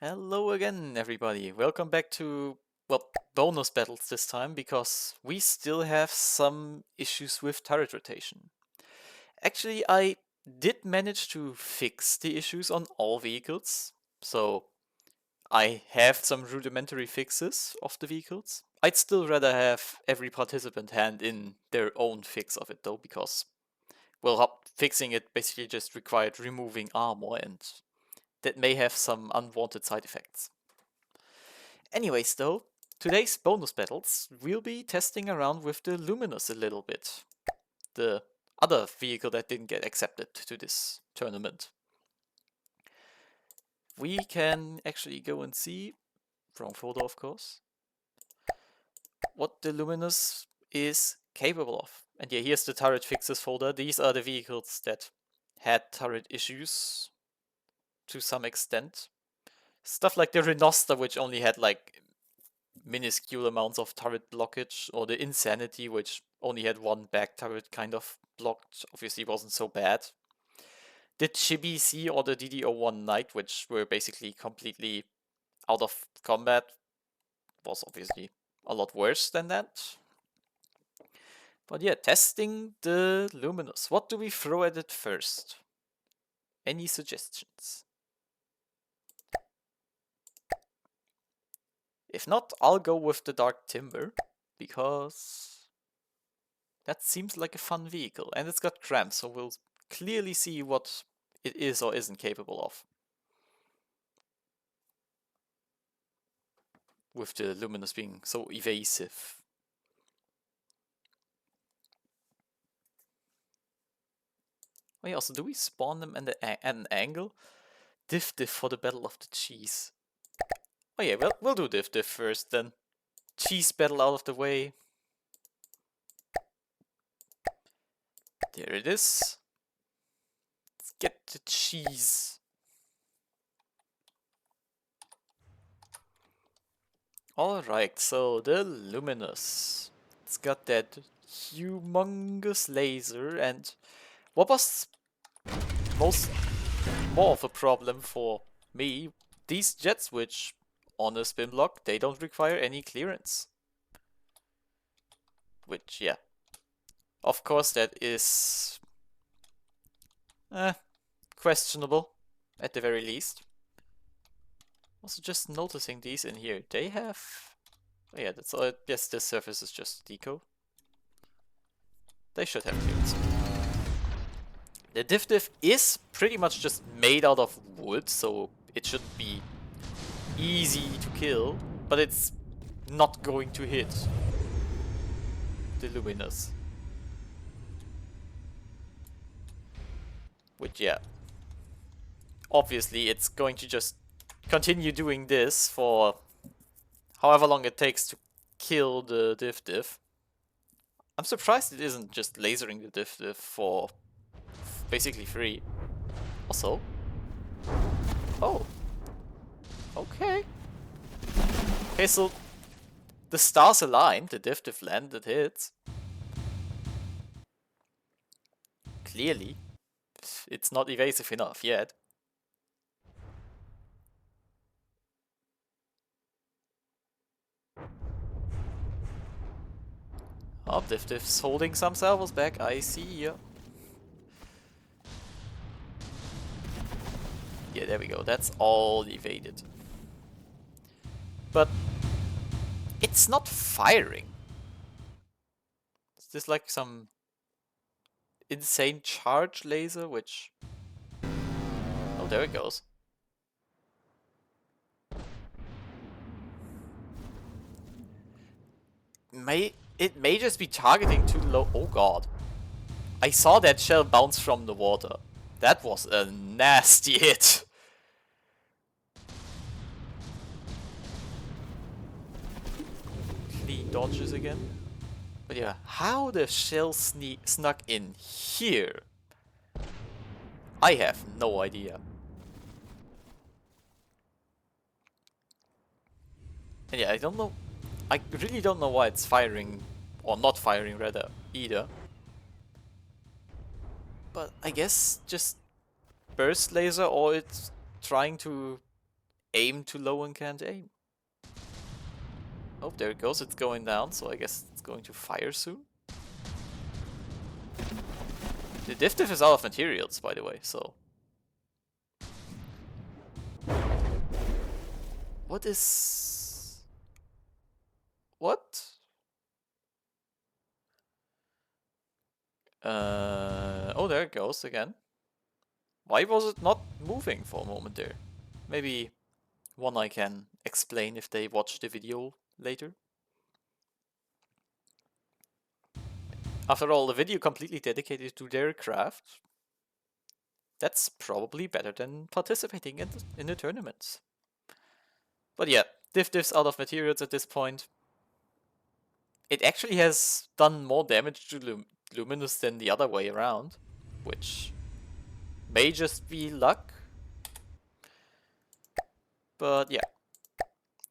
Hello again, everybody. Welcome back to, well, bonus battles this time, because we still have some issues with turret rotation. Actually, I did manage to fix the issues on all vehicles, so I have some rudimentary fixes of the vehicles. I'd still rather have every participant hand in their own fix of it, though, because, well, fixing it basically just required removing armor, and that may have some unwanted side effects. Anyways though, today's bonus battles, we'll be testing around with the Luminous a little bit. The other vehicle that didn't get accepted to this tournament. We can actually go and see, wrong folder of course, what the Luminous is capable of. And yeah, here's the turret fixes folder. These are the vehicles that had turret issues to some extent. Stuff like the Rhinoster, which only had like minuscule amounts of turret blockage, or the Insanity, which only had one back turret kind of blocked, obviously wasn't so bad. The Chibi C or the DD01 Knight, which were basically completely out of combat, was obviously a lot worse than that. But yeah, testing the Luminous. What do we throw at it first? Any suggestions? If not, I'll go with the Dark Timber, because that seems like a fun vehicle, and it's got Kram, so we'll clearly see what it is or isn't capable of. With the Luminous being so evasive. Oh yeah, also, do we spawn them at an angle? Diff for the Battle of the Cheese. Oh yeah, we'll do Diff first, then Cheese battle out of the way. There it is. Let's get the cheese. Alright, so the Luminous. It's got that humongous laser, and what was more of a problem for me, these jets, which on a spin block, they don't require any clearance. Which, yeah. Of course, that is questionable, at the very least. Also, just noticing these in here, they have... Oh yeah, that's all. Yes, this surface is just deco. They should have clearance. The DIFF is pretty much just made out of wood, so it should be easy to kill, but it's not going to hit the Luminous. Which, yeah, obviously it's going to just continue doing this for however long it takes to kill the DIFF. I'm surprised it isn't just lasering the DIFF for basically free. Also, oh, okay. Okay, so the stars aligned, the DIFF landed hits. Clearly, it's not evasive enough yet. Oh, Diff's holding some salvos back, I see, yeah. Yeah, there we go, that's all evaded. But it's not firing. Is this like some insane charge laser, which... Oh, there it goes. It may just be targeting too low. Oh god. I saw that shell bounce from the water. That was a nasty hit. Clean dodges again. But yeah, how the shell snuck in here, I have no idea. And yeah, I don't know. I really don't know why it's firing, or not firing rather, either. But I guess just burst laser, or it's trying to aim too low and can't aim. Oh, there it goes. It's going down, so I guess it's going to fire soon. The DIFF is out of materials, by the way, so... What is... What? Oh, there it goes again. Why was it not moving for a moment there? Maybe one I can explain if they watch the video later. After all, the video completely dedicated to their craft. That's probably better than participating in the tournaments. But yeah, DIFF's out of materials at this point. It actually has done more damage to Luminous than the other way around, which may just be luck. But yeah,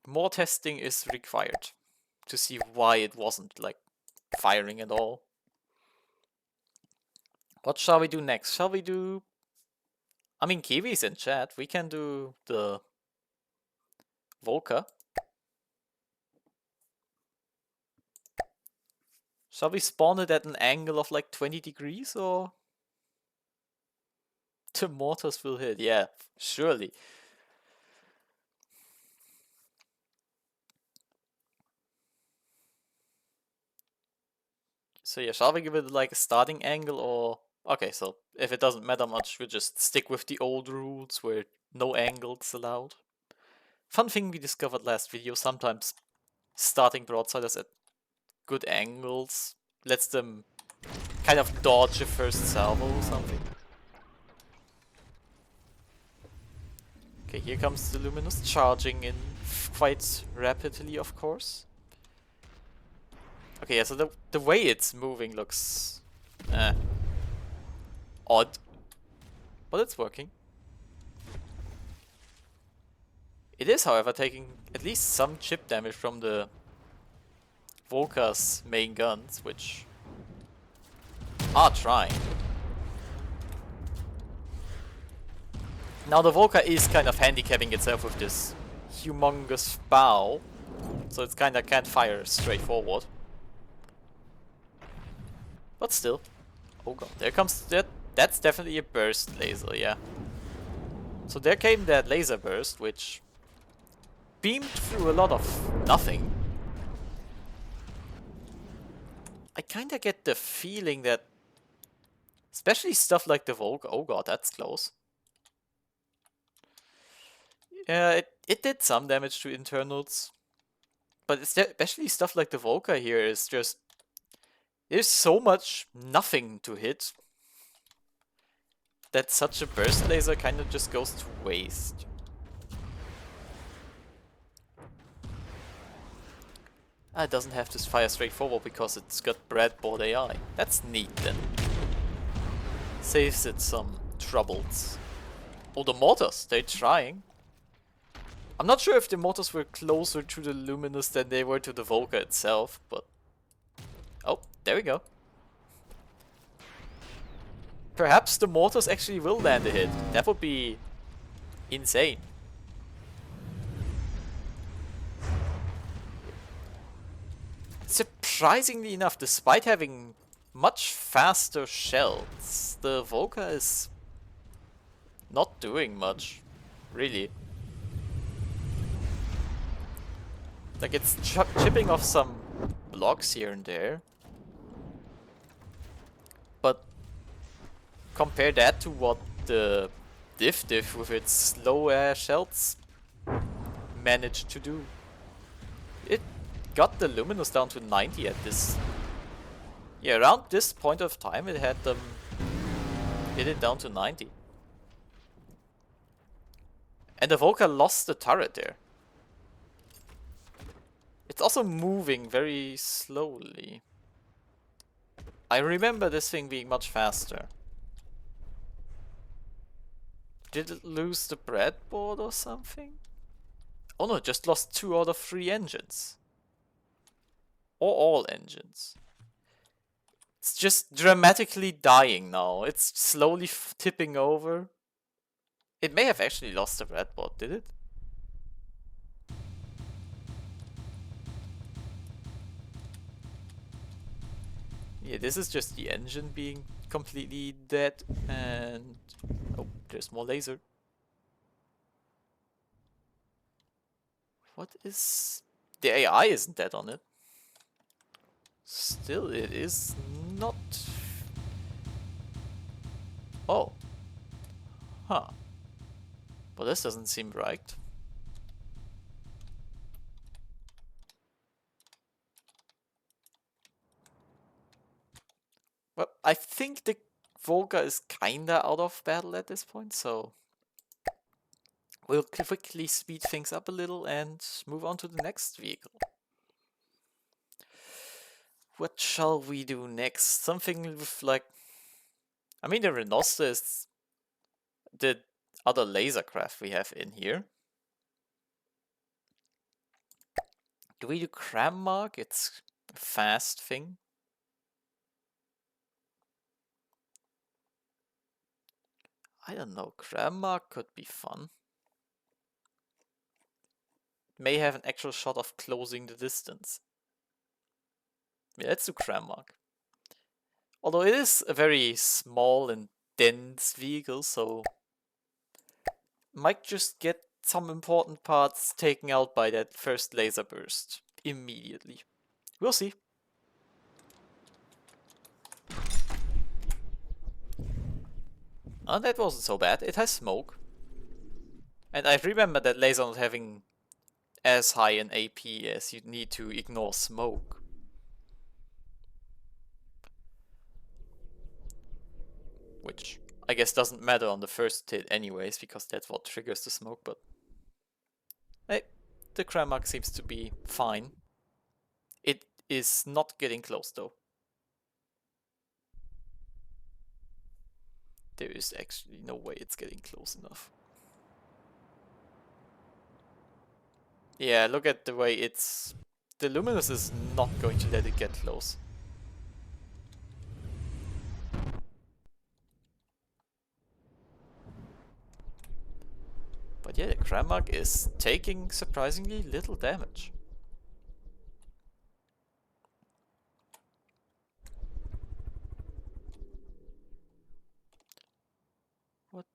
more testing is required to see why it wasn't like firing at all. What shall we do next? Shall we do... I mean, Kiwi's in chat. We can do the Volca. Shall we spawn it at an angle of like 20 degrees or... The mortars will hit, yeah, surely. So yeah, shall we give it like a starting angle or... Okay, so if it doesn't matter much, we'll just stick with the old rules where no angles allowed. Fun thing we discovered last video, sometimes starting broadsiders at good angles lets them kind of dodge a first salvo or something. Okay, here comes the Luminous charging in quite rapidly, of course. Okay, yeah, so the way it's moving looks odd, but it's working. It is, however, taking at least some chip damage from the Volca's main guns, which are trying. Now the Volca is kind of handicapping itself with this humongous bow, so it's kinda can't fire straight forward. But still. Oh god, there comes that. That's definitely a burst laser, yeah. So there came that laser burst, which beamed through a lot of nothing. I kinda get the feeling that, especially stuff like the Volca, oh god, that's close. Yeah, it did some damage to internals. But especially stuff like the Volca here is just... There's so much nothing to hit that such a burst laser kind of just goes to waste. It doesn't have to fire straight forward because it's got breadboard AI. That's neat then. Saves it some troubles. Oh, the mortars, they're trying. I'm not sure if the mortars were closer to the Luminous than they were to the Volca itself, but... Oh, there we go. Perhaps the mortars actually will land a hit. That would be insane. Surprisingly enough, despite having much faster shells, the Volca is not doing much, really. Like, it's chipping off some blocks here and there. But compare that to what the DIFF with its slow air shells managed to do. It got the Luminous down to 90 at this... Yeah, around this point of time it had them hit it down to 90. And the Volca lost the turret there. It's also moving very slowly. I remember this thing being much faster. Did it lose the breadboard or something? Oh no, it just lost 2 out of 3 engines. Or all engines. It's just dramatically dying now. It's slowly tipping over. It may have actually lost the breadboard, did it? Yeah, this is just the engine being completely dead, and oh, there's more laser. What is... The AI isn't dead on it. Still, it is not... Oh. Huh. Well, this doesn't seem right. Well, I think the Volca is kinda out of battle at this point, so we'll quickly speed things up a little and move on to the next vehicle. What shall we do next? Something with like... I mean, the Rhinoster is the other laser craft we have in here. Do we do Kram Mark? It's a fast thing. I don't know, Kram Mark could be fun. May have an actual shot of closing the distance. Yeah, let's do Kram Mark. Although it is a very small and dense vehicle, so might just get some important parts taken out by that first laser burst immediately. We'll see. Oh, that wasn't so bad. It has smoke. And I remember that laser not having as high an AP as you need to ignore smoke. Which I guess doesn't matter on the first hit anyways, because that's what triggers the smoke, but... Hey, the Kramak seems to be fine. It is not getting close though. There is actually no way it's getting close enough. Yeah, look at the way it's... The Luminous is not going to let it get close. But yeah, the Kramak is taking surprisingly little damage. What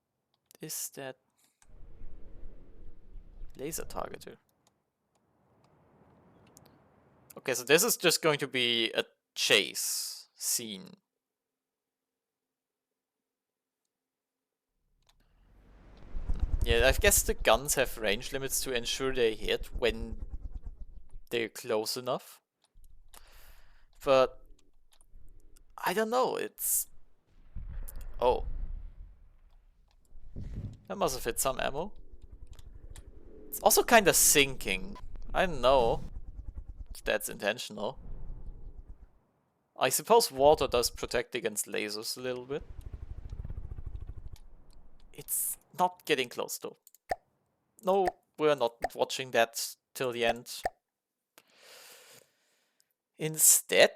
is that laser targeter? Okay, so this is just going to be a chase scene. Yeah, I guess the guns have range limits to ensure they hit when they're close enough. But I don't know, it's... Oh. That must have hit some ammo. It's also kinda sinking. I don't know if that's intentional. I suppose water does protect against lasers a little bit. It's not getting close though. No, we're not watching that till the end. Instead,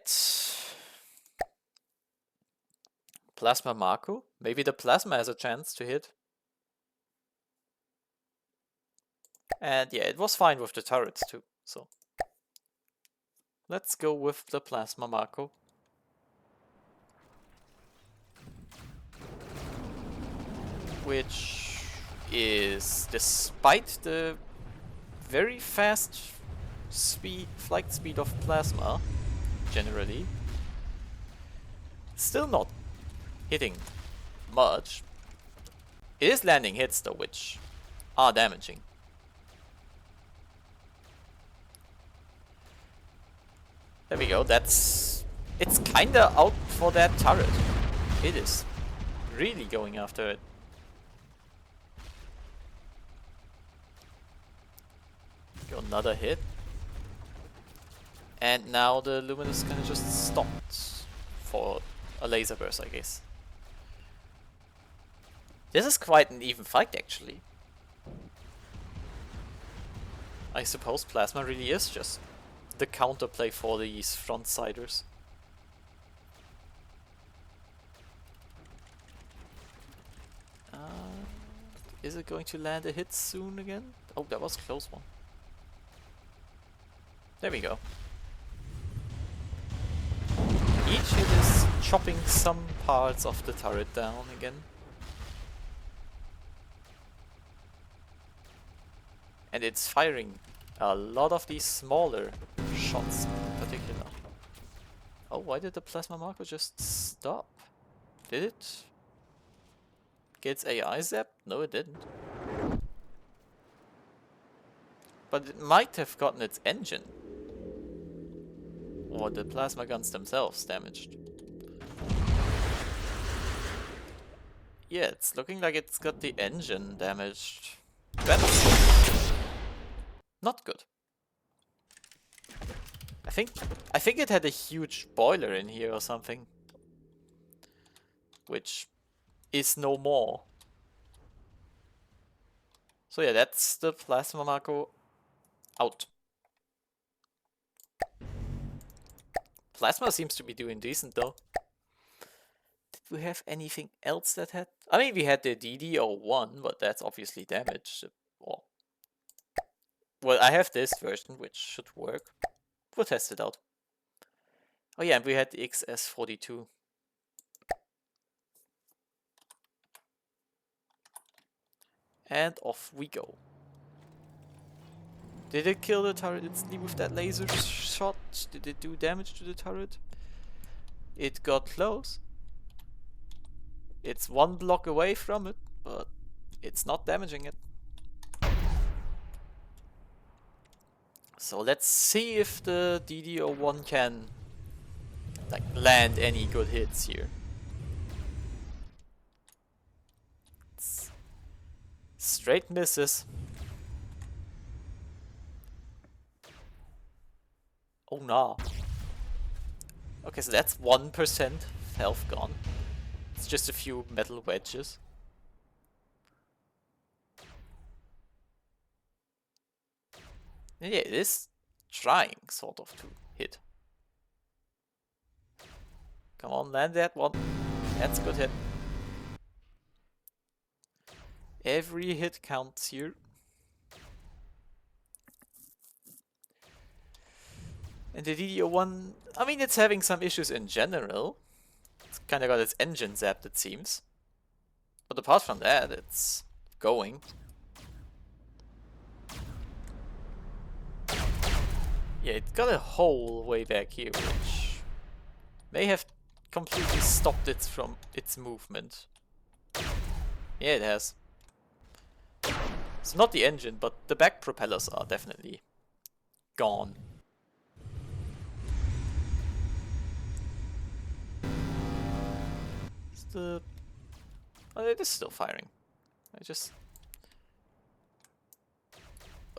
Plasma Mako? Maybe the Plasma has a chance to hit. And yeah, it was fine with the turrets too, so. Let's go with the Plasma Mako. Which is, despite the very fast flight speed of Plasma, generally, still not hitting much. It is landing hits though, which are damaging. There we go, it's kinda out for that turret. It is really going after it. Go another hit. And now the Luminous kinda just stopped for a laser burst, I guess. This is quite an even fight actually. I suppose Plasma really is just the counterplay for these front-siders. Is it going to land a hit soon again? Oh, that was a close one. There we go. each hit is chopping some parts of the turret down again. And it's firing a lot of these smaller shots in particular. Oh, why did the plasma Mako just stop? Did it get its AI zapped? No, it didn't. But it might have gotten its engine. Or the plasma guns themselves damaged. Yeah, it's looking like it's got the engine damaged. That's not good. I think it had a huge boiler in here or something. Which is no more. So yeah, that's the plasma Mako out. Plasma seems to be doing decent though. Did we have anything else that had... I mean, we had the DD01, but that's obviously damaged. Well, I have this version, which should work. We'll test it out. Oh yeah, and we had the XS42. And off we go. Did it kill the turret instantly with that laser shot? Did it do damage to the turret? It got close. It's one block away from it, but it's not damaging it. So let's see if the DD01 can like land any good hits here. It's straight misses. Oh no. Okay, so that's 1% health gone. It's just a few metal wedges. And yeah, it is trying sort of to hit. Come on, land that one. That's a good hit. Every hit counts here. And the DD01, I mean, it's having some issues in general. It's kind of got its engine zapped, it seems. But apart from that, it's going. Yeah, it got a hole way back here, which may have completely stopped it from its movement. Yeah, it has. So not the engine, but the back propellers are definitely gone. Oh, it is still firing. Oh,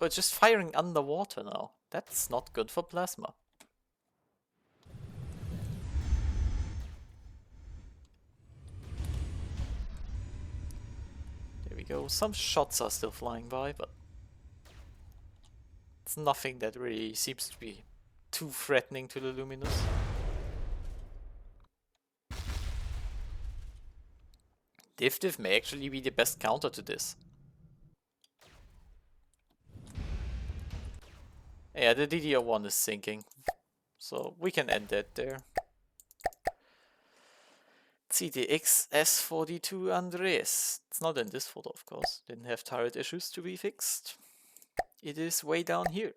it's just firing underwater now. That's not good for plasma. There we go. Some shots are still flying by, but it's nothing that really seems to be too threatening to the Luminous. DIFF may actually be the best counter to this. Yeah, the DD01 is sinking, so we can end that there. Let's see, the XS42 Andres. It's not in this photo, of course. Didn't have turret issues to be fixed. It is way down here.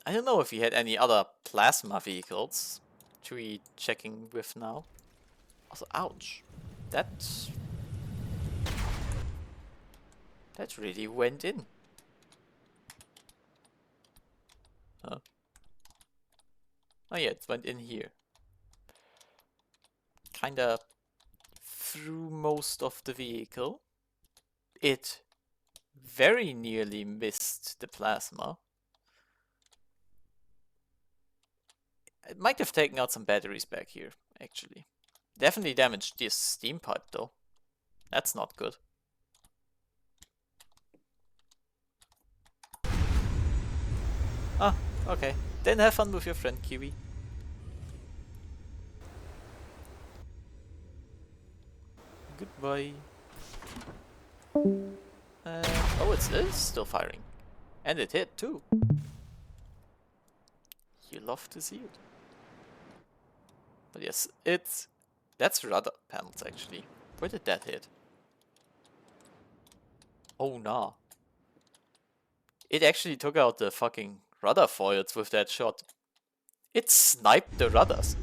I don't know if we had any other plasma vehicles to be checking with now. Also, ouch. That really went in. Huh. Oh yeah, it went in here. Kinda through most of the vehicle. It very nearly missed the plasma. It might have taken out some batteries back here, actually. Definitely damaged this steam pipe though. That's not good. Ah, okay. Then have fun with your friend, Kiwi. Goodbye. Oh, it's still firing. And it hit too. You love to see it. But yes, that's rudder panels actually. Where did that hit? Oh nah. It actually took out the fucking rudder foils with that shot. It sniped the rudders.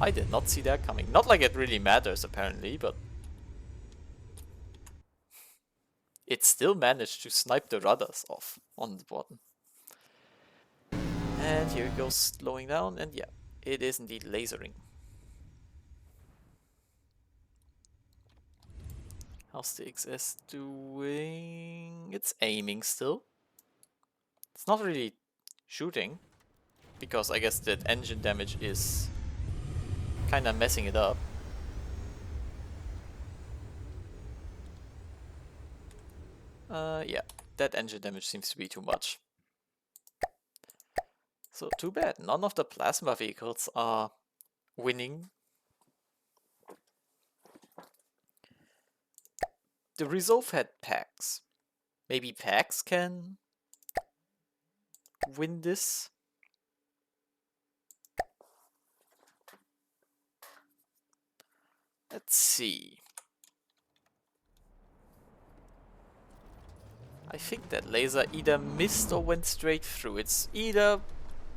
I did not see that coming. Not like it really matters apparently, but it still managed to snipe the rudders off on the bottom. And here it goes slowing down, and yeah, it is indeed lasering. How's the XS doing? It's aiming still. It's not really shooting, because I guess that engine damage is kinda messing it up. Yeah, that engine damage seems to be too much. So too bad, none of the plasma vehicles are winning. The Resolve had packs. Maybe packs can win this? Let's see. I think that laser either missed or went straight through. It's either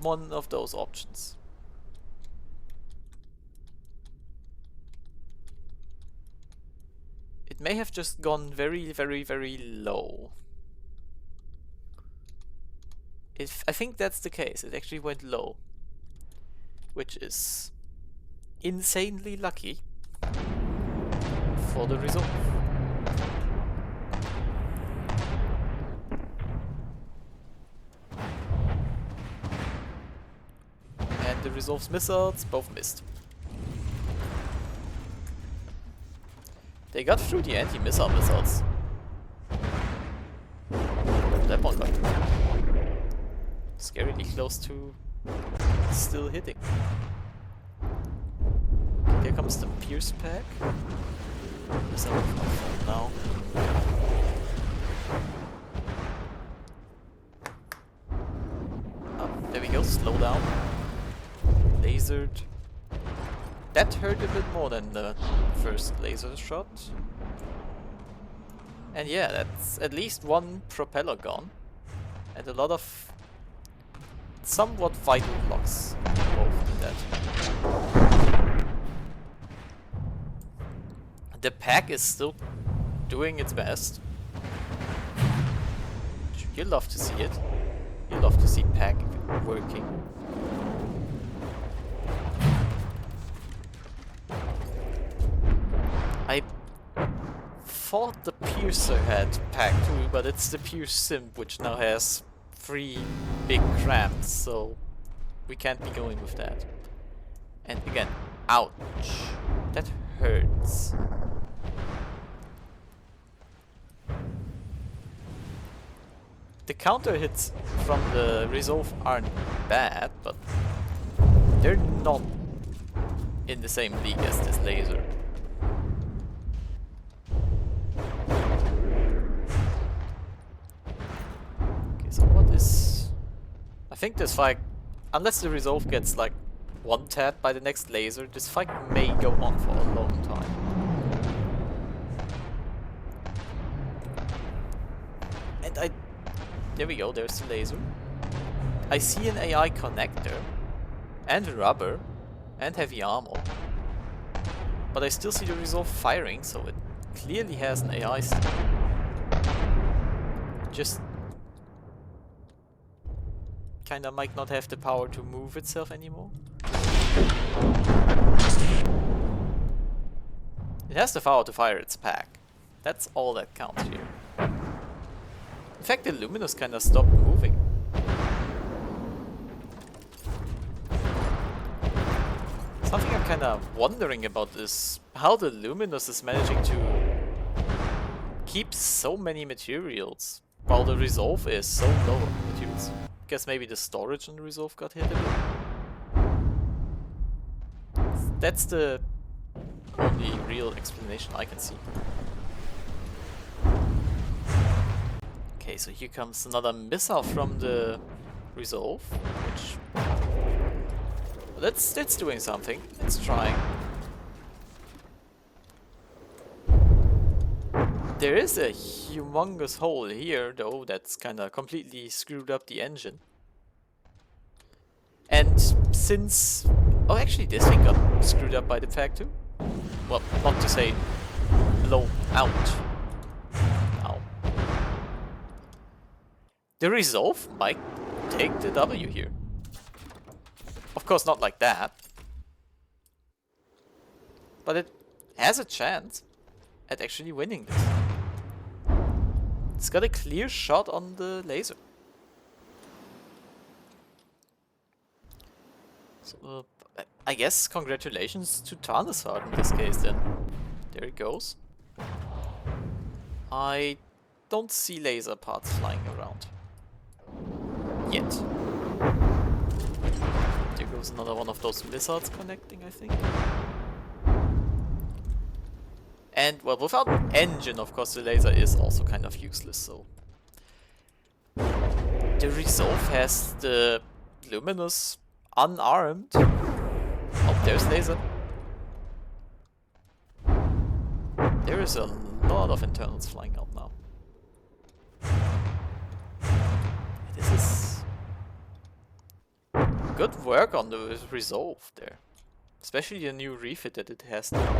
one of those options. It may have just gone very, very, very low. I think that's the case. It actually went low. Which is insanely lucky for the Resolve. And the Resolve's missiles both missed. They got through the anti-missile missiles. That one got scarily close to still hitting. Here comes the Pierce pack. Is that off now? Oh, there we go, slow down. Lasered. That hurt a bit more than the first laser shot. And yeah, that's at least one propeller gone. And a lot of somewhat vital blocks involved in that. The pack is still doing its best. You love to see it. You love to see pack working. I thought the Piercer had pack too, but it's the Pierce Simp which now has 3 big Krams, so we can't be going with that. And again, ouch. That hurts. The counter hits from the Resolve aren't bad, but they're not in the same league as this laser. So what is... I think this fight, unless the Resolve gets like one-tapped by the next laser, this fight may go on for a long time. And there we go, there's the laser. I see an AI connector, and rubber, and heavy armor. But I still see the Resolve firing, so it clearly has an AI still. Just kinda might not have the power to move itself anymore. It has the power to fire its pack. That's all that counts here. In fact, the Luminous kinda stopped moving. Something I'm kinda wondering about is how the Luminous is managing to keep so many materials while the Resolve is so low on materials. Guess maybe the storage on the Resolve got hit a bit. That's the only real explanation I can see. Okay, so here comes another missile from the Resolve, which... That's doing something. It's trying. There is a humongous hole here, though, that's kinda completely screwed up the engine. And since... Oh, actually this thing got screwed up by the fact too. Well, not to say blown out. Ow. The Resolve might take the W here. Of course not like that. But it has a chance at actually winning this. It's got a clear shot on the laser. So, I guess congratulations to Tarnisard in this case then. There it goes. I don't see laser parts flying around. Yet. There goes another one of those missiles connecting, I think. And, well, without an engine, of course, the laser is also kind of useless, so... The Resolve has the Luminous unarmed. Oh, there's laser. There is a lot of internals flying out now. This is... good work on the Resolve there. Especially the new refit that it has now.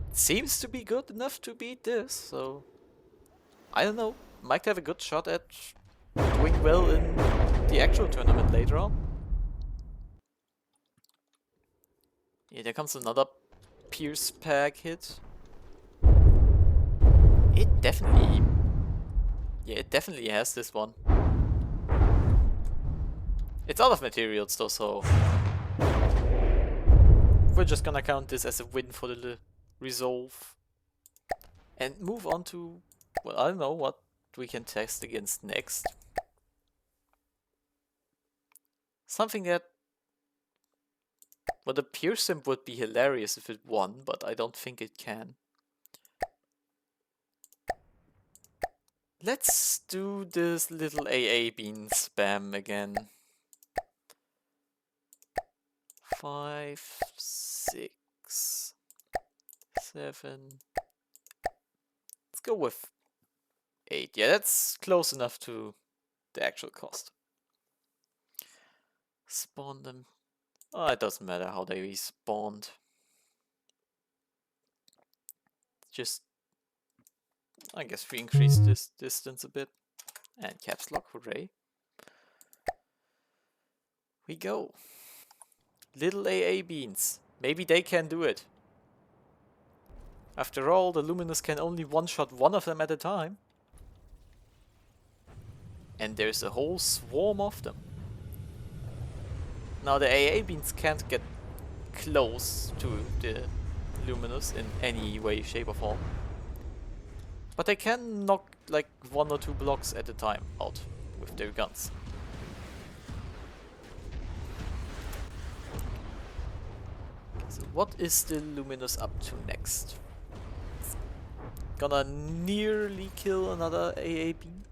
It seems to be good enough to beat this, so... I don't know. Might have a good shot at doing well in the actual tournament later on. Yeah, there comes another Pierce Pack hit. It definitely... yeah, it definitely has this one. It's out of materials though, so... we're just gonna count this as a win for the Resolve. And move on to... well, I don't know what we can test against next. Something that... well, the Pierce Simp would be hilarious if it won, but I don't think it can. Let's do this little AA bean spam again. 5, 6, 7... let's go with 8. Yeah, that's close enough to the actual cost. Spawn them. Oh, it doesn't matter how they respawned. Just, I guess we increase this distance a bit. And caps lock, hooray. We go. Little AA beans. Maybe they can do it. After all, the Luminous can only one-shot one of them at a time. And there's a whole swarm of them. Now the AA beans can't get close to the Luminous in any way, shape or form. But they can knock like 1 or 2 blocks at a time out with their guns. So what is the Luminous up to next? It's gonna nearly kill another AA beam.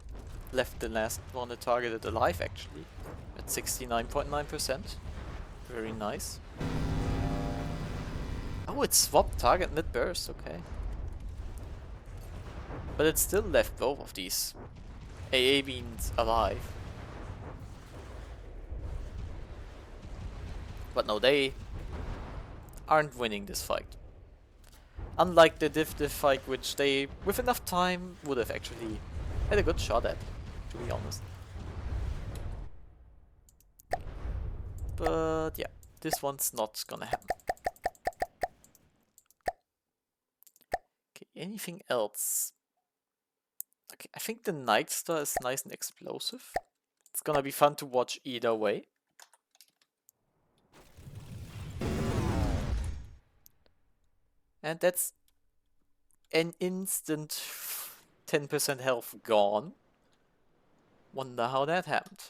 Left the last one it targeted alive actually. At 69.9%. Very nice. Oh, it swapped target mid-burst, okay. But it still left both of these AA beams alive. But no, they aren't winning this fight. Unlike the DIFF fight, which they, with enough time, would have actually had a good shot at, to be honest. But yeah, this one's not gonna happen. Okay, anything else? Okay, I think the Nightstar is nice and explosive. It's gonna be fun to watch either way. And that's an instant 10% health gone. Wonder how that happened.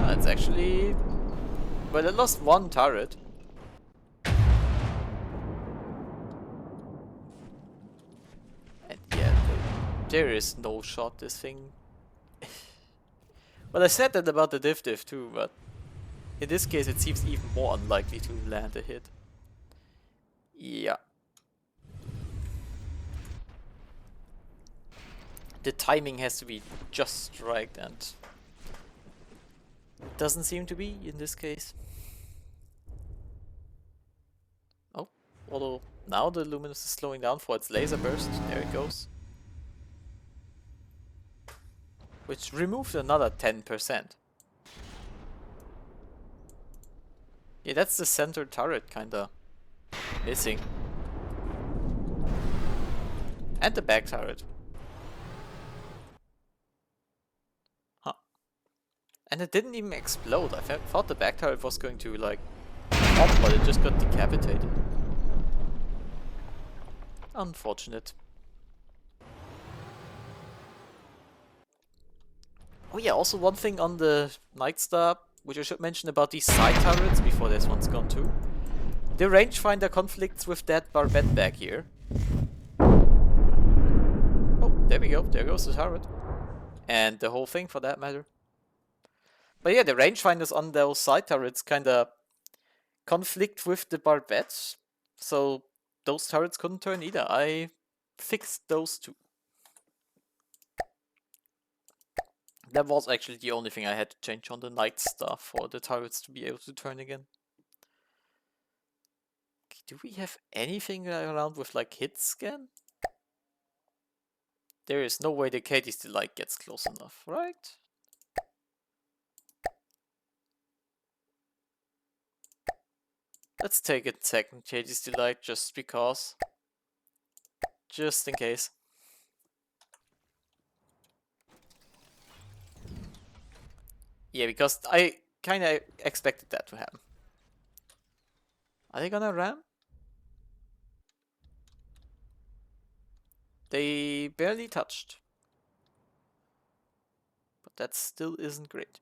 It's actually... well, it lost one turret. There is no shot this thing. Well, I said that about the DIFF too, but in this case it seems even more unlikely to land a hit. Yeah. The timing has to be just right, and it doesn't seem to be in this case. Oh, although now the Luminous is slowing down for its laser burst. There it goes. Which removed another 10%. Yeah, that's the center turret kinda missing. And the back turret. Huh. And it didn't even explode. I thought the back turret was going to like pop, but it just got decapitated. Unfortunate. Oh yeah, also one thing on the Nightstar, which I should mention about these side turrets before this one's gone too. The rangefinder conflicts with that barbette back here. Oh, there we go. There goes the turret. And the whole thing for that matter. But yeah, the rangefinders on those side turrets kinda conflict with the barbettes. So those turrets couldn't turn either. I fixed those two. That was actually the only thing I had to change on the Nightstar for the turrets to be able to turn again. Okay, do we have anything around with like hit scan? There is no way the Katys Delight gets close enough, right? Let's take a second Katys Delight just because. Just in case. Yeah, because I kinda expected that to happen. Are they gonna ram? They barely touched. But that still isn't great.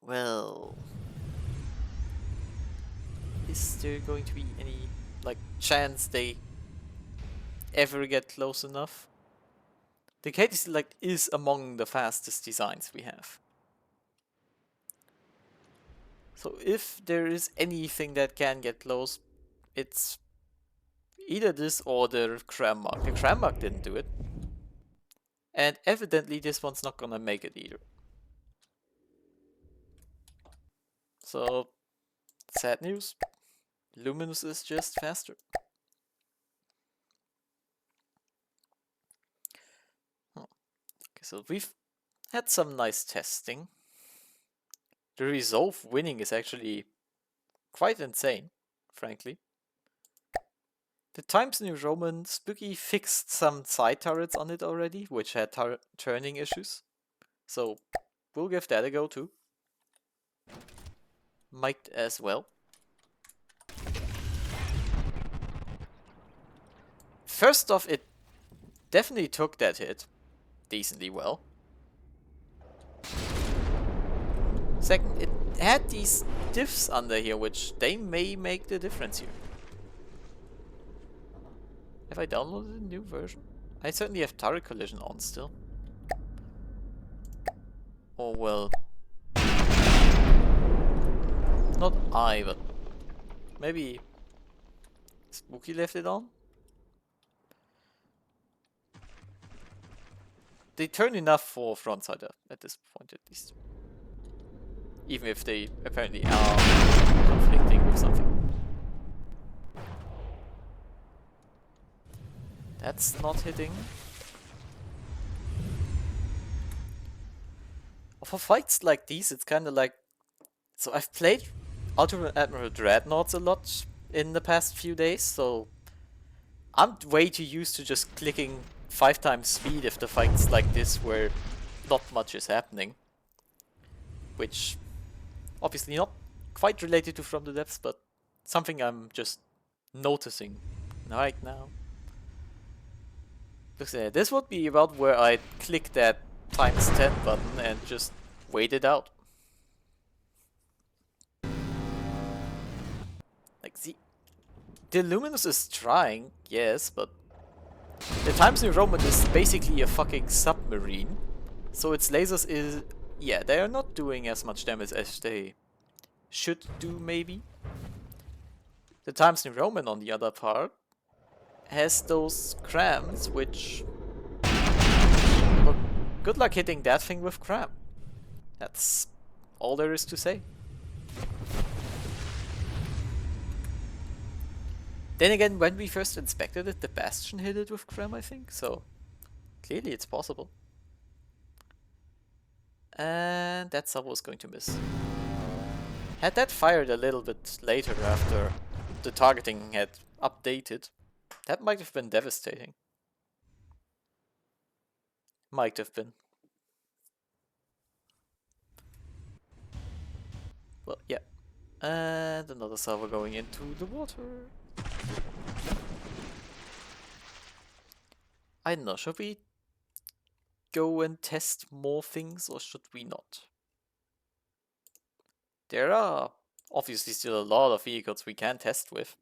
Well... Is there going to be any, like, chance they ever get close enough? The Katys Select is among the fastest designs we have. So if there is anything that can get close, it's either this or the Kram mark. The Kram mark didn't do it. And evidently this one's not gonna make it either. So, sad news. Luminous is just faster. Okay, so we've had some nice testing. The Resolve winning is actually quite insane, frankly. The Times New Roman Spooky fixed some side turrets on it already, which had turning issues. So we'll give that a go too. Might as well. First off, it definitely took that hit decently well. Second, it had these diffs under here, which they may make the difference here. Have I downloaded a new version? I certainly have turret collision on still. Oh well. Not I, but maybe Spooky left it on? They turn enough for frontsider at this point at least. Even if they apparently are conflicting with something. That's not hitting. For fights like these, it's kind of like... So I've played Ultimate Admiral Dreadnoughts a lot in the past few days, so I'm way too used to just clicking 5 times speed if the fight's like this where not much is happening. Which, obviously not quite related to From the Depths, but something I'm just noticing right now. This would be about where I'd click that times 10 button and just wait it out. Like, see, The Luminous is trying, yes, but the Times New Roman is basically a fucking submarine. So its lasers is... yeah, they are not doing as much damage as they should do, maybe. The Times New Roman, on the other part, has those Krams, which... well, good luck hitting that thing with Kram. That's all there is to say. Then again, when we first inspected it, the Bastion hit it with Kram, I think, so clearly it's possible. And that sub was going to miss. Had that fired a little bit later after the targeting had updated, that might have been devastating. Might have been. Well, yeah. And another salvo going into the water. I don't know, should we go and test more things or should we not? There are obviously still a lot of vehicles we can test with.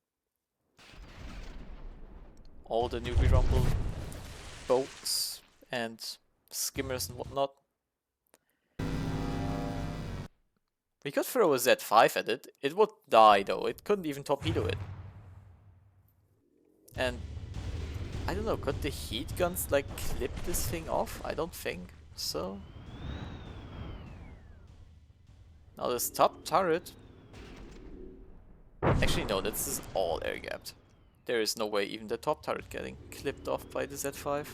All the newbie rumble boats and skimmers and whatnot. We could throw a Z5 at it. It would die though. It couldn't even torpedo it. And I don't know, could the heat guns like clip this thing off? I don't think so. Now this top turret. Actually no, this is all air gapped. There is no way even the top turret getting clipped off by the Z5.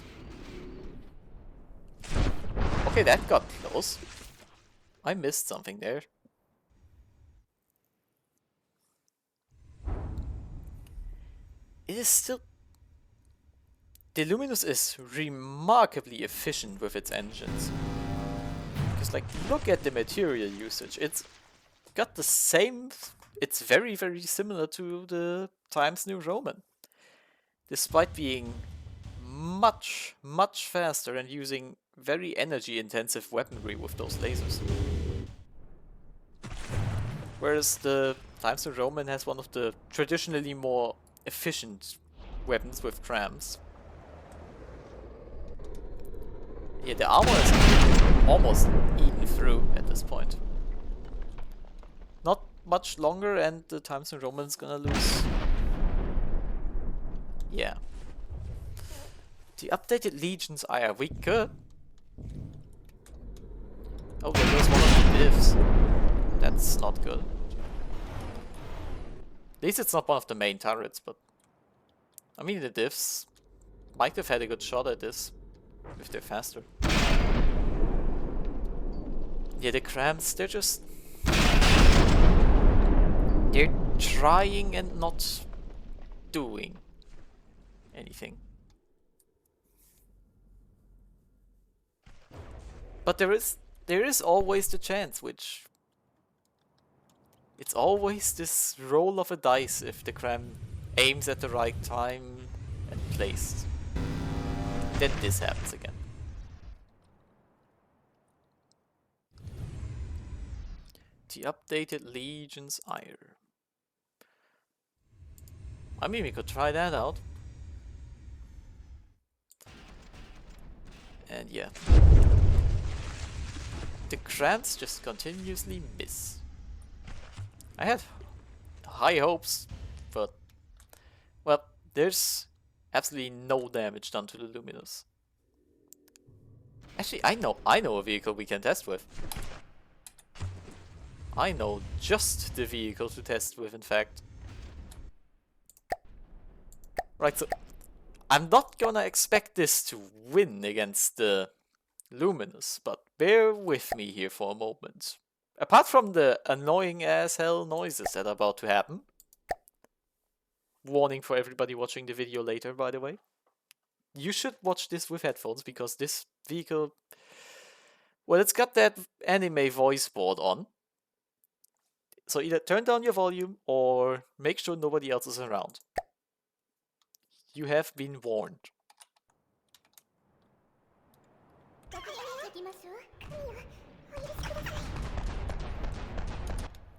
Okay, that got close. I missed something there. It is still... the Luminous is remarkably efficient with its engines. Because like, look at the material usage. It's got the same... it's very, very similar to the Times New Roman. Despite being much, much faster and using very energy intensive weaponry with those lasers. Whereas the Times New Roman has one of the traditionally more efficient weapons with Krams. Yeah, the armor is almost eaten through at this point. Not much longer and the Times New Roman's gonna lose. Yeah. The updated Legion's ire, we could. Oh, there goes one of the diffs. That's not good. At least it's not one of the main turrets, but... I mean, the diffs might have had a good shot at this, if they're faster. Yeah, the Krams, they're just... they're trying and not doing anything. But there is always the chance, which... it's always this roll of a dice if the Kram aims at the right time and place. Then this happens again. The updated Legion's ire. I mean, we could try that out. And yeah. The Krams just continuously miss. I had high hopes, but... well, there's absolutely no damage done to the Luminous. Actually, I know a vehicle we can test with. I know just the vehicle to test with, in fact. Right, so... I'm not gonna expect this to win against the Luminous, but bear with me here for a moment. Apart from the annoying as hell noises that are about to happen. Warning for everybody watching the video later, by the way. You should watch this with headphones, because this vehicle... well, it's got that anime voice board on. So either turn down your volume, or make sure nobody else is around. You have been warned.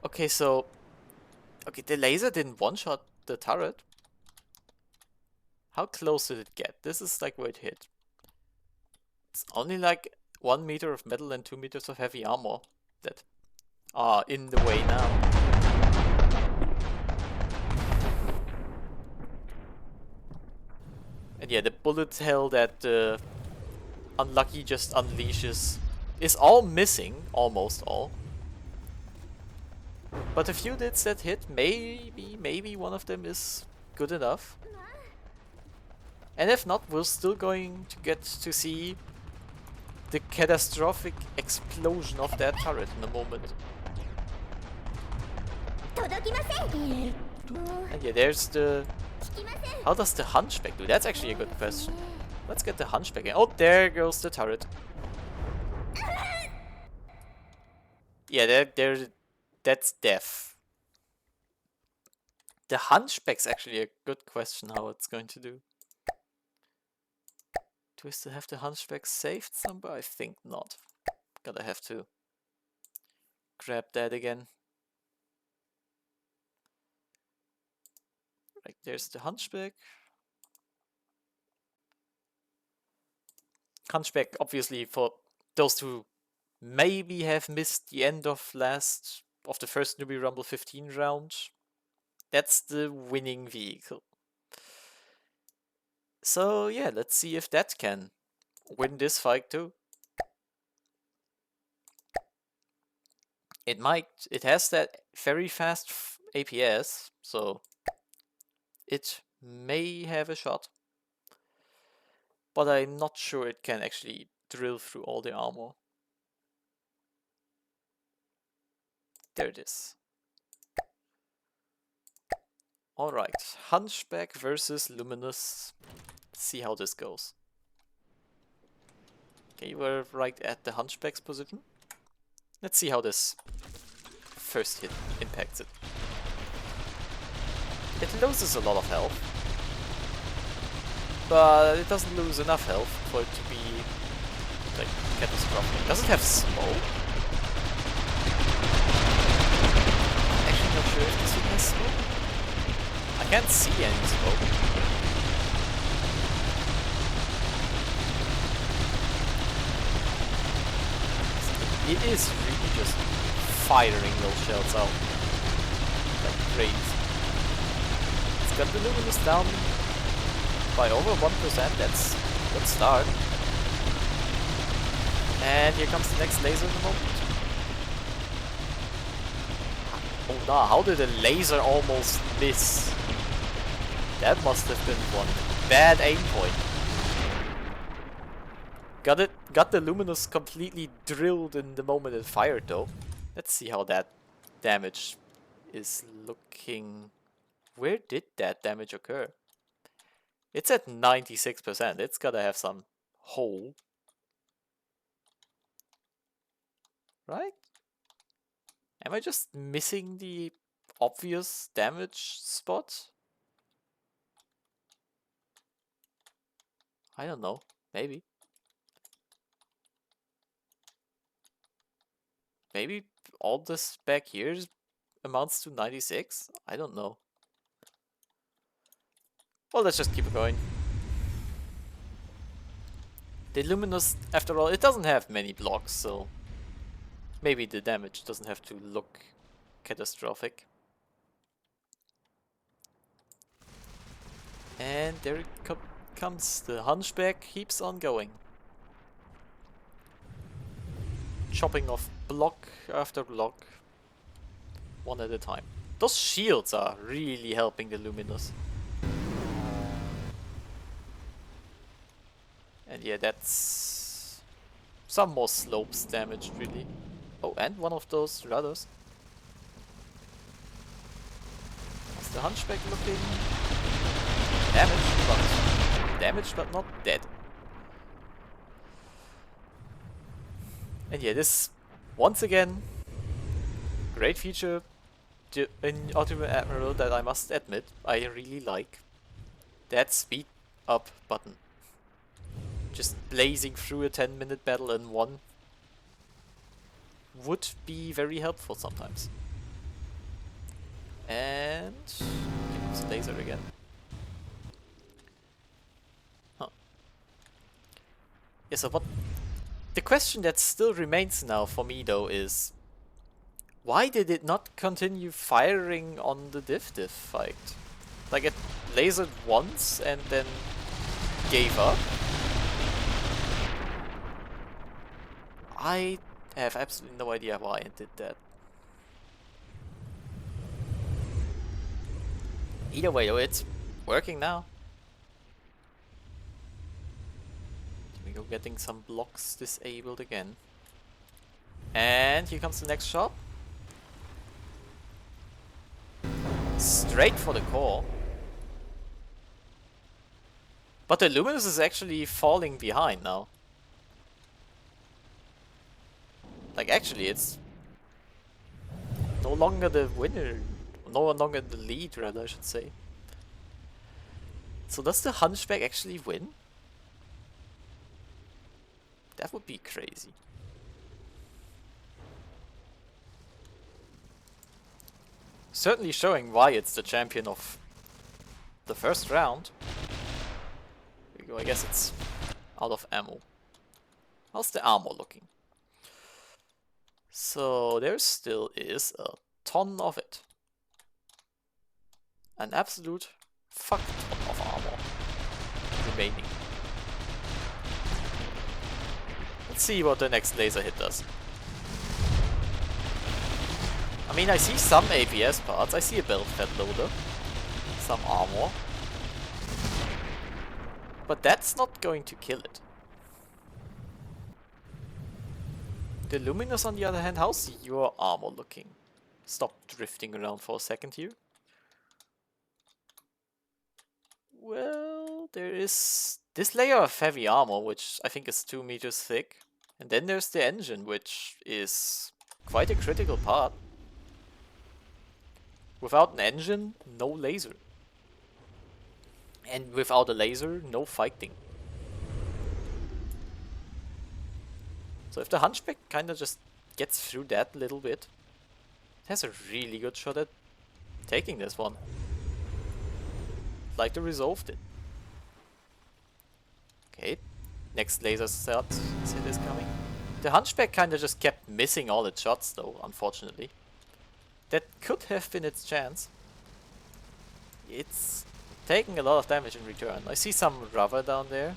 Okay, so... okay, the laser didn't one-shot the turret. How close did it get? This is like where it hit. It's only like 1 meter of metal and 2 meters of heavy armor that are in the way now. And yeah, the bullet hell that Unlucky just unleashes is all missing, almost all. But a few hits that hit, maybe one of them is good enough. And if not, we're still going to get to see the catastrophic explosion of that turret in a moment. And yeah, there's the... How does the Hunchback do? That's actually a good question. Let's get the Hunchback in. Oh, there goes the turret. Yeah, that's DIFF. The Hunchback's actually a good question how it's going to do. Do we still have the Hunchback saved somewhere? I think not. Gotta have to grab that again. Right, there's the Hunchback. Hunchback, obviously, for those who maybe have missed the end of the first Newbie Rumble 15 round, that's the winning vehicle. So yeah, let's see if that can win this fight too. It might. It has that very fast APS, so it may have a shot. But I'm not sure it can actually drill through all the armor. There it is. Alright, Hunchback versus Luminous. Let's see how this goes. Okay, we're right at the Hunchback's position. Let's see how this first hit impacts it. It loses a lot of health, but it doesn't lose enough health for it to be like catastrophic. Does it have smoke? Actually not sure if this one has smoke. I can't see any smoke. It is really just firing those shells out like crazy. It's got the Luminous down by over 1%, that's a good start. And here comes the next laser in a moment. Oh no, how did a laser almost miss? That must have been one bad aim point. Got the Luminous completely drilled in the moment it fired though. Let's see how that damage is looking. Where did that damage occur? It's at 96%. It's gotta have some hole. Right? Am I just missing the obvious damage spot? I don't know. Maybe. Maybe all this back here amounts to 96? I don't know. Well, let's just keep it going. The Luminous, after all, it doesn't have many blocks, so maybe the damage doesn't have to look catastrophic. And there it comes. The Hunchback keeps on going. Chopping off block after block, one at a time. Those shields are really helping the Luminous. And yeah, that's some more slopes damaged really. Oh, and one of those rudders. How's the Hunchback looking? Damaged but not dead. And yeah, this, once again, great feature in Ultimate Admiral that I must admit I really like. That speed up button. Just blazing through a 10-minute battle in one would be very helpful sometimes. And here comes the laser again. Yeah, so what... The question that still remains now for me though is... Why did it not continue firing on the DIFF fight? Like it lasered once and then gave up? I have absolutely no idea why it did that. Either way though, it's working now. Here we go, getting some blocks disabled again. And here comes the next shot. Straight for the core. But the Luminous is actually falling behind now. Like actually it's no longer the winner. No longer the lead, rather, I should say. So does the Hunchback actually win? That would be crazy. Certainly showing why it's the champion of the first round. Here we go, I guess it's out of ammo. How's the armor looking? So there still is a ton of it. An absolute fuck ton of armor remaining. Let's see what the next laser hit does. I mean, I see some APS parts, I see a belt fed loader, some armor. But that's not going to kill it. The Luminous, on the other hand, how's your armor looking? Stop drifting around for a second here. Well, there is this layer of heavy armor, which I think is 2 meters thick. And then there's the engine, which is quite a critical part. Without an engine, no laser. And without a laser, no fighting. So if the Hunchback kinda just gets through that little bit, it has a really good shot at taking this one. Like to resolved it. Okay, next laser set is coming. The Hunchback kinda just kept missing all its shots though, unfortunately. That could have been its chance. It's taking a lot of damage in return. I see some rubber down there.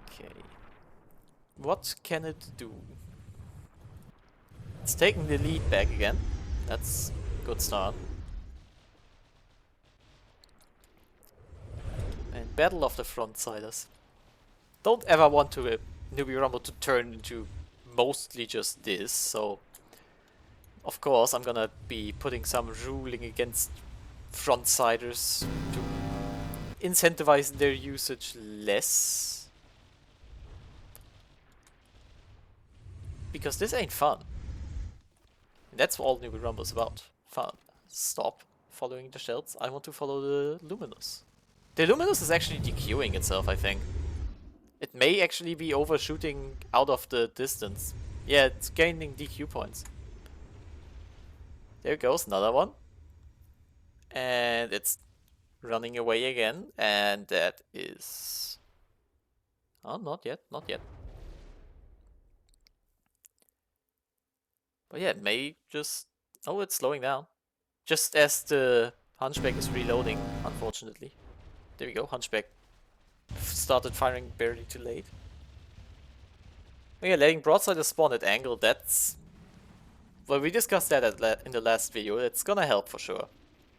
Okay. What can it do? It's taking the lead back again. That's a good start. And Battle of the Frontsiders. Don't ever want to Newbie Rumble to turn into mostly just this, so of course I'm gonna be putting some ruling against Frontsiders to incentivize their usage less. Because this ain't fun. And that's what all Newbie Rumble is about. Fun. Stop following the shells. I want to follow the Luminous. The Luminous is actually DQing itself, I think. It may actually be overshooting out of the distance. Yeah, it's gaining DQ points. There goes another one. And it's running away again. And that is... Oh, not yet, not yet. But yeah, it may just... Oh, it's slowing down. Just as the Hunchback is reloading, unfortunately. There we go, Hunchback started firing barely too late. But yeah, letting Broadsiders spawn at angle, that's... Well, we discussed that in the last video, it's gonna help for sure.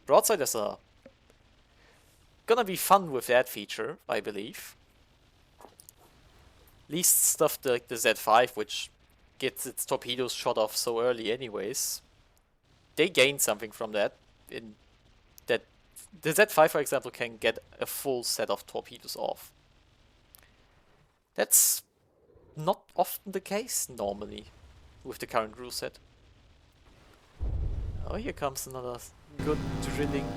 Broadsiders are gonna be fun with that feature, I believe. Least stuff like the Z5, which gets its torpedoes shot off so early anyways. They gain something from that, in that the Z5, for example, can get a full set of torpedoes off. That's not often the case, normally, with the current rule set. Oh, here comes another good drilling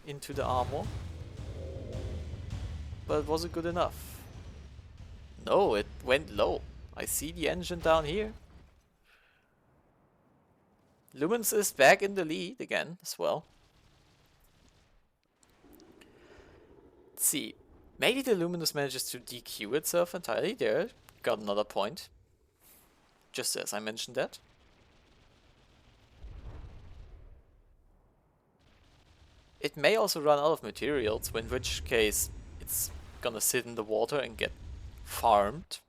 into the armor. But was it good enough? No, it went low. I see the engine down here. Luminous is back in the lead again, as well. Let's see. Maybe the Luminous manages to DQ itself entirely. There, got another point. Just as I mentioned that. It may also run out of materials, in which case it's gonna sit in the water and get farmed.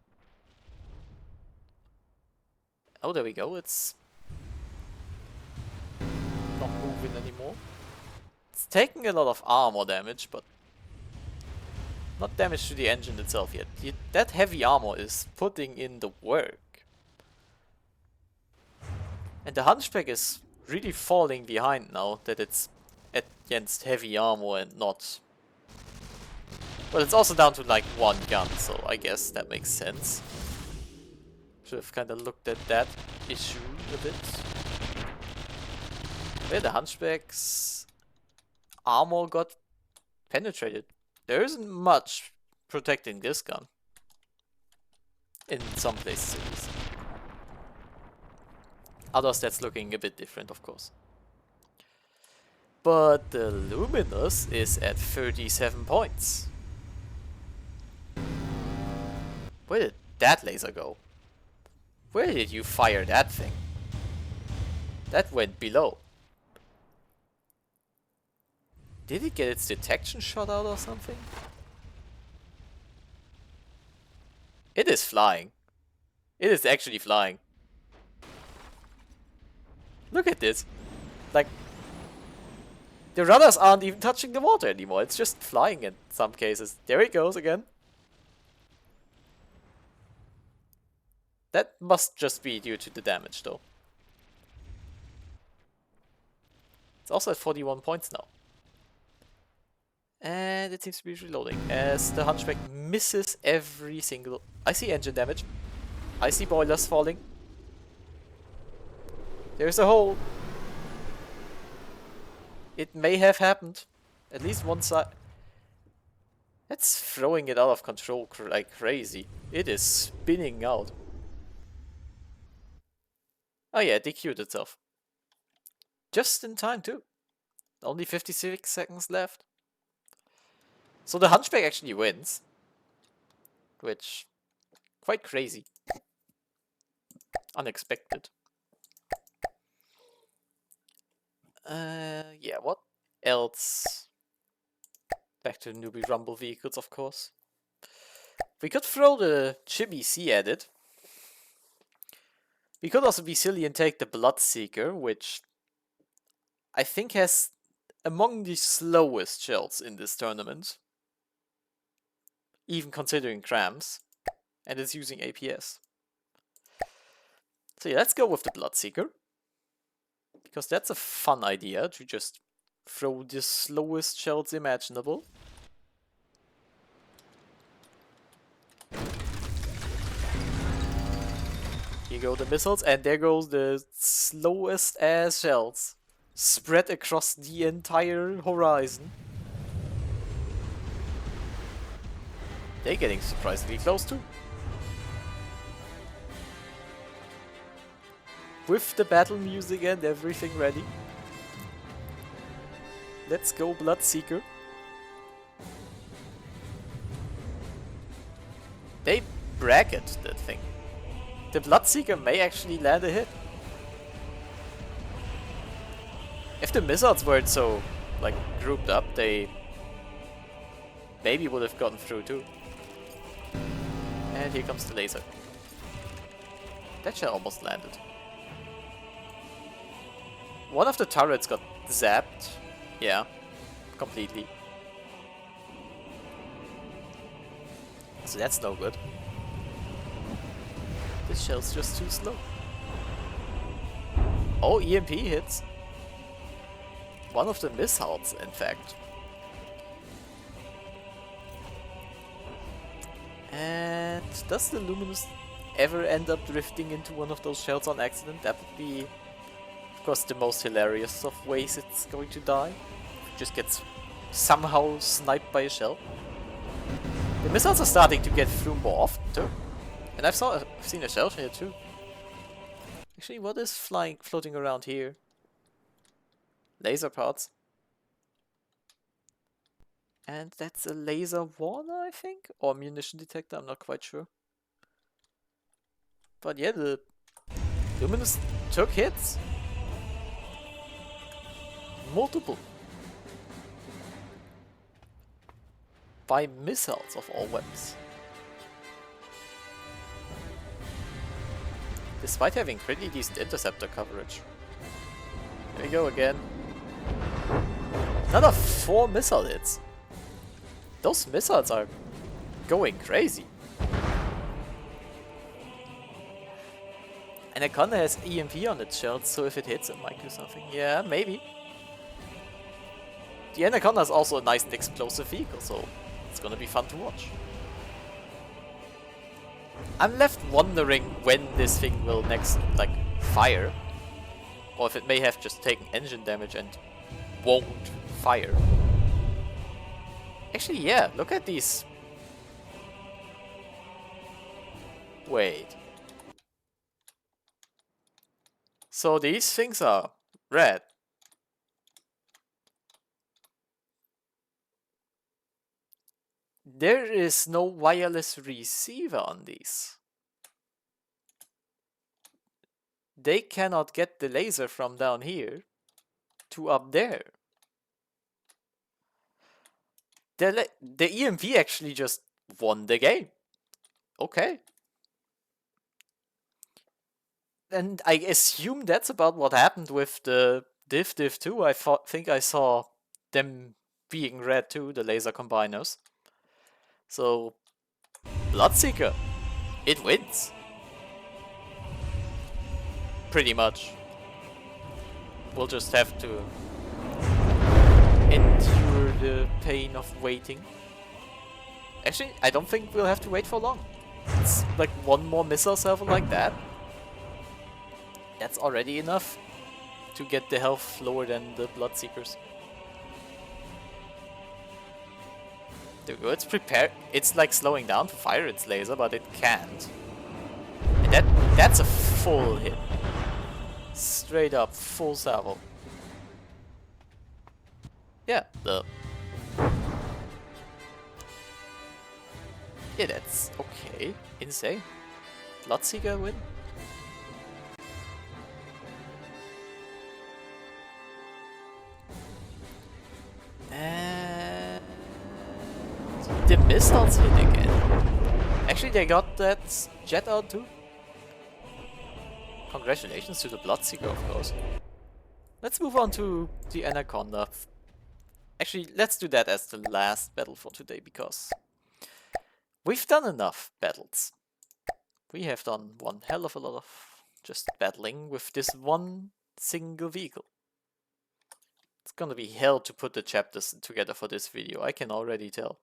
Oh, there we go. It's not moving anymore. It's taking a lot of armor damage, but not damage to the engine itself yet. That heavy armor is putting in the work. And the Hunchback is really falling behind now that it's against heavy armor and not... Well, it's also down to like one gun, so I guess that makes sense. Should have kind of looked at that issue a bit. Where the Hunchback's armor got penetrated. There isn't much protecting this gun. In some places at least. Others that's looking a bit different, of course. But the Luminous is at 37 points. Where did that laser go? Where did you fire that thing? That went below. Did it get its detection shot out or something? It is flying. It is actually flying. Look at this. Like, the rudders aren't even touching the water anymore. It's just flying in some cases. There it goes again. That must just be due to the damage though. It's also at 41 points now. And it seems to be reloading as the Hunchback misses every single... I see engine damage. I see boilers falling. There's a hole. It may have happened. At least one side. That's throwing it out of control like crazy. It is spinning out. Oh yeah, it DQ'd itself. Just in time too. Only 56 seconds left. So the Hunchback actually wins. Which, quite crazy. Unexpected. Yeah, what else? Back to the newbie rumble vehicles, of course. We could throw the Chibi C at it. We could also be silly and take the Bloodseeker, which I think has among the slowest shells in this tournament. Even considering Kram's. And it's using APS. So yeah, let's go with the Bloodseeker. Because that's a fun idea, to just throw the slowest shells imaginable. Here go the missiles, and there goes the slowest ass shells. Spread across the entire horizon. They're getting surprisingly close too. With the battle music and everything ready. Let's go, Bloodseeker. They bracket that thing. The Bloodseeker may actually land a hit. If the missiles weren't so, like, grouped up, they maybe would have gotten through too. And here comes the laser. That shell almost landed. One of the turrets got zapped. Yeah, completely. So that's no good. This shell's just too slow. Oh, EMP hits. One of the missiles, in fact. And does the Luminous ever end up drifting into one of those shells on accident? That would be, of course, the most hilarious of ways it's going to die. Just gets somehow sniped by a shell. The missiles are starting to get through more often too. And I've seen a shell here too. Actually, what is floating around here? Laser parts. And that's a laser warner, I think? Or munition detector, I'm not quite sure. But yeah, the Luminous took hits. Multiple. By missiles of all weapons. Despite having pretty decent interceptor coverage. There we go again. Another 4 missile hits. Those missiles are going crazy. Anaconda has EMP on its shield, so if it hits it might do something. Yeah, maybe. The Anaconda is also a nice and explosive vehicle, so it's gonna be fun to watch. I'm left wondering when this thing will next, like, fire. Or if it may have just taken engine damage and won't fire. Actually, yeah, look at these. Wait. So these things are red. There is no wireless receiver on these. They cannot get the laser from down here to up there. The EMP actually just won the game. Okay. And I assume that's about what happened with the DIFF 2. I think I saw them being red too, the laser combiners. So, Bloodseeker, it wins. Pretty much. We'll just have to endure the pain of waiting. Actually, I don't think we'll have to wait for long. It's like one more missile salvo like that. That's already enough to get the health lower than the Bloodseekers. There we go, it's prepared. It's like slowing down to fire its laser, but it can't. And that's a full hit. Straight up, full salvo. Yeah, yeah, that's okay. Insane. Bloodseeker win. And the missiles hit again. Actually, they got that jet out too. Congratulations to the Bloodseeker, of course. Let's move on to the Anaconda. Actually, let's do that as the last battle for today, because we've done enough battles. We have done one hell of a lot of just battling with this one single vehicle. It's gonna be hell to put the chapters together for this video, I can already tell.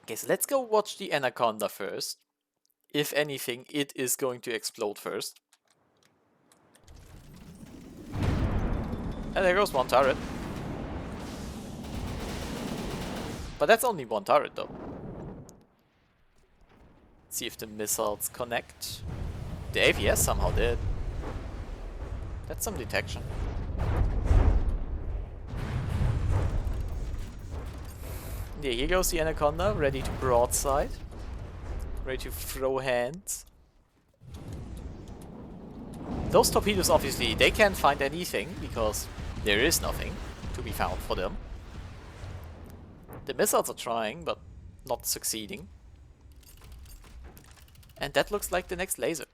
Okay, so let's go watch the Anaconda first. If anything, it is going to explode first. And there goes one turret. But that's only one turret though. Let's see if the missiles connect. The APS somehow did. That's some detection. Yeah, here goes the Anaconda, ready to broadside. Ready to throw hands. Those torpedoes, obviously, they can't find anything, because there is nothing to be found for them. The missiles are trying, but not succeeding. And that looks like the next laser.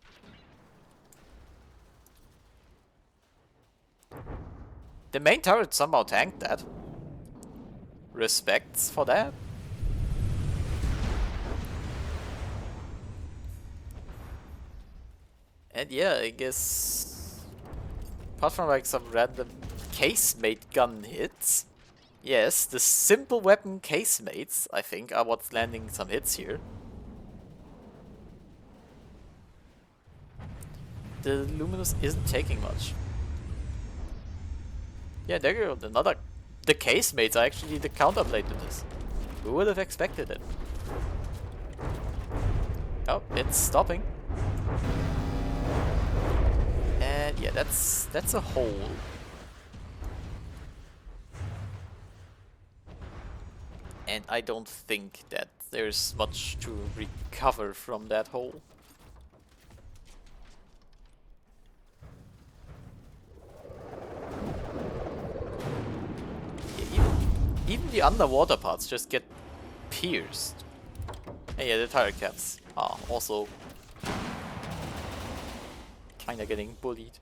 The main turret somehow tanked that. Respects for that. And yeah, I guess apart from like some random casemate gun hits, yes, the simple weapon casemates, I think, are what's landing some hits here. The Luminous isn't taking much. Yeah, there you go, another. The casemates are actually the counterplate to this. Who would have expected it? Oh, it's stopping. And yeah, that's a hole. And I don't think that there's much to recover from that hole. Yeah, even the underwater parts just get pierced. And yeah, the turret caps are also kinda getting bullied.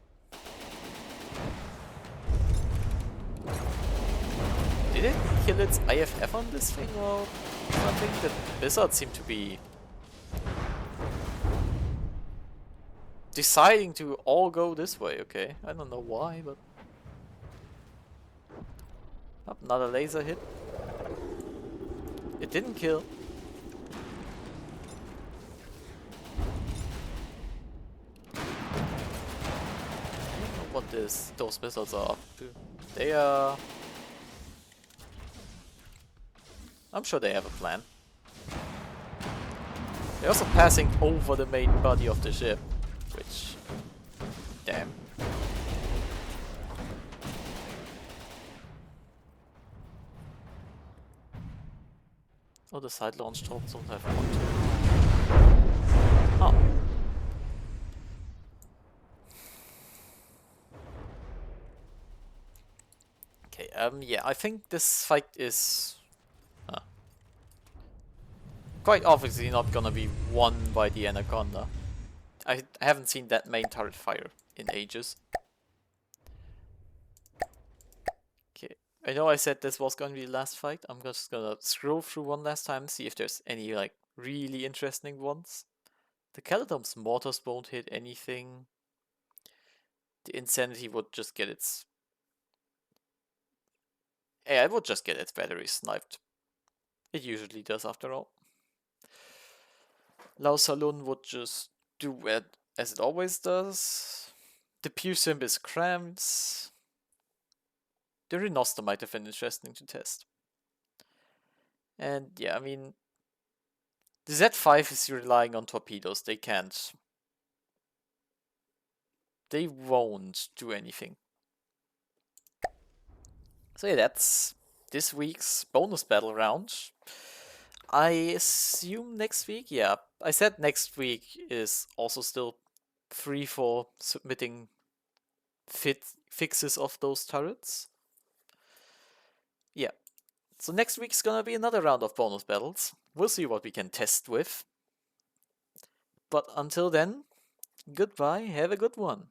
Did it kill its IFF on this thing or something? The lizards seem to be deciding to all go this way, okay. I don't know why, but... Oh, another laser hit. It didn't kill. I don't know what those missiles are up to. They are... I'm sure they have a plan. They're also passing over the main body of the ship, which... Damn. Oh, the side launch drones don't have one too. Oh. Okay, yeah, I think this fight is... quite obviously not gonna be won by the Anaconda. I haven't seen that main turret fire in ages. Okay, I know I said this was gonna be the last fight. I'm just gonna scroll through one last time, see if there's any like really interesting ones. The Caladom's mortars won't hit anything. The Insanity would just get its... Yeah, it would just get its battery sniped. It usually does after all. Lao Saloon would just do it as it always does. The Pewsimp is Kram's. The Rhinoster might have been interesting to test. And yeah, I mean, the Z5 is relying on torpedoes. They can't. They won't do anything. So yeah, that's this week's bonus battle round. I assume next week, yeah. I said next week is also still free for submitting fixes of those turrets. Yeah. So next week's gonna be another round of bonus battles. We'll see what we can test with. But until then, goodbye, have a good one.